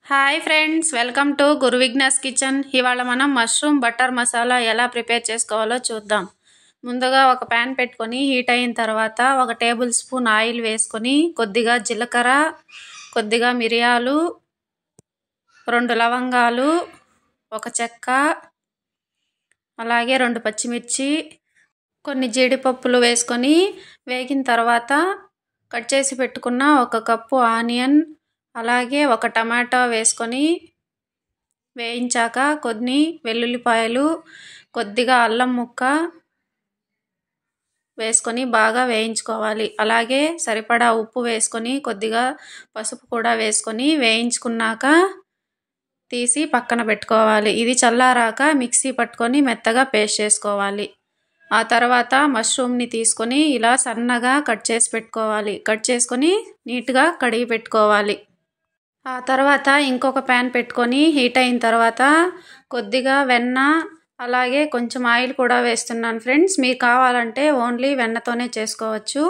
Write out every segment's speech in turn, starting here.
Hi friends, welcome to Guru Vighnas kitchen. ఇవాళ మనం mushroom butter masala ఎలా ప్రిపేర్ చేసుకోవాలో చూద్దాం. ముందుగా ఒక ప్యాన్ పెట్టుకొని హీట్ అయిన తర్వాత 1 టేబుల్ స్పూన్ ఆయిల్ వేసుకొని కొద్దిగా జీలకర్ర, కొద్దిగా మిరియాలు, 2 లవంగాలు, 1 చెక్క, అలాగే 2 పచ్చిమిర్చి, కొన్ని జీడిపప్పులు వేసుకొని వేగిన తర్వాత కట్ చేసి పెట్టుకున్న 1 కప్పు ఆనియన్, అలాగే 1 టమాటా వేసుకొని వేయించాక కొన్ని వెల్లుల్లిపాయలు, కొద్దిగా అల్లం ముక్క వేసుకొని బాగా వేయించుకోవాలి. అలాగే సరిపడా ఉప్పు వేసుకొని కొద్దిగా పసుపు కూడా వేసుకొని వేయించుకున్నాక తీసి పక్కన పెట్టుకోవాలి. ఇది చల్లారాక మిక్సీ పట్టుకొని మెత్తగా పేస్ట్ చేసుకోవాలి. ఆ తర్వాత మష్రూమ్ని తీసుకొని ఇలా సన్నగా కట్ చేసి పెట్టుకోవాలి. కట్ చేసుకొని నీట్గా కడిగి పెట్టుకోవాలి. ఆ తర్వాత ఇంకొక ప్యాన్ పెట్టుకొని హీట్ అయిన తర్వాత కొద్దిగా వెన్న, అలాగే కొంచెం ఆయిల్ కూడా వేస్తున్నాను ఫ్రెండ్స్. మీకు కావాలంటే ఓన్లీ వెన్నతోనే చేసుకోవచ్చు.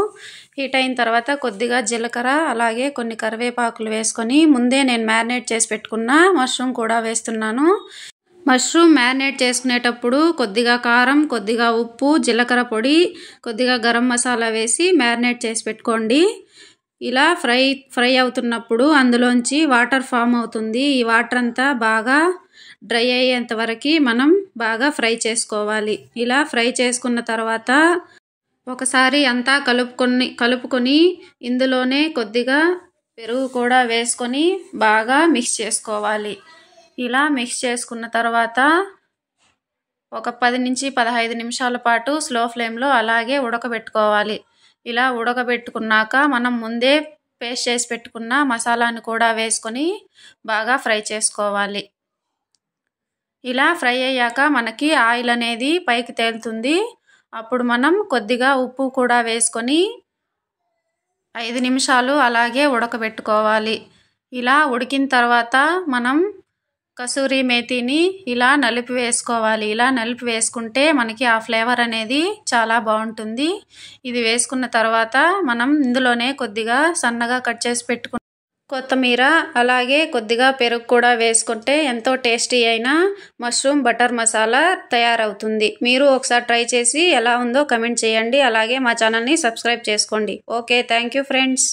హీట్ అయిన తర్వాత కొద్దిగా జీలకర్ర, అలాగే కొన్ని కరివేపాకులు వేసుకొని ముందే నేను మ్యారినేట్ చేసి పెట్టుకున్న మష్రూమ్ కూడా వేస్తున్నాను. మష్రూమ్ మ్యారినేట్ చేసుకునేటప్పుడు కొద్దిగా కారం, కొద్దిగా ఉప్పు, జీలకర్ర పొడి, కొద్దిగా గరం మసాలా వేసి మ్యారినేట్ చేసి పెట్టుకోండి. ఇలా ఫ్రై అవుతున్నప్పుడు అందులోంచి వాటర్ ఫామ్ అవుతుంది. ఈ వాటర్ అంతా బాగా డ్రై అయ్యేంత వరకు మనం బాగా ఫ్రై చేసుకోవాలి. ఇలా ఫ్రై చేసుకున్న తర్వాత ఒకసారి అంతా కలుపుకొని ఇందులోనే కొద్దిగా పెరుగు కూడా వేసుకొని బాగా మిక్స్ చేసుకోవాలి. ఇలా మిక్స్ చేసుకున్న తర్వాత ఒక 10 నుంచి 15 నిమిషాల పాటు స్లో ఫ్లేమ్లో అలాగే ఉడకబెట్టుకోవాలి. ఇలా ఉడకబెట్టుకున్నాక మనం ముందే పేస్ట్ చేసి పెట్టుకున్న మసాలాను కూడా వేసుకొని బాగా ఫ్రై చేసుకోవాలి. ఇలా ఫ్రై అయ్యాక మనకి ఆయిల్ అనేది పైకి తేలుతుంది. అప్పుడు మనం కొద్దిగా ఉప్పు కూడా వేసుకొని 5 నిమిషాలు అలాగే ఉడకబెట్టుకోవాలి. ఇలా ఉడికిన తర్వాత మనం కసూరి మేతిని ఇలా నలిపి వేసుకోవాలి. ఇలా నలిపి వేసుకుంటే మనకి ఆ ఫ్లేవర్ అనేది చాలా బాగుంటుంది. ఇది వేసుకున్న తర్వాత మనం ఇందులోనే కొద్దిగా సన్నగా కట్ చేసి పెట్టుకున్న కొత్తిమీర, అలాగే కొద్దిగా పెరుగు కూడా వేసుకుంటే ఎంతో టేస్టీ అయిన మష్రూమ్ బటర్ మసాలా తయారవుతుంది. మీరు ఒకసారి ట్రై చేసి ఎలా ఉందో కమెంట్ చేయండి. అలాగే మా ఛానల్ని సబ్స్క్రైబ్ చేసుకోండి. Okay, thank you friends.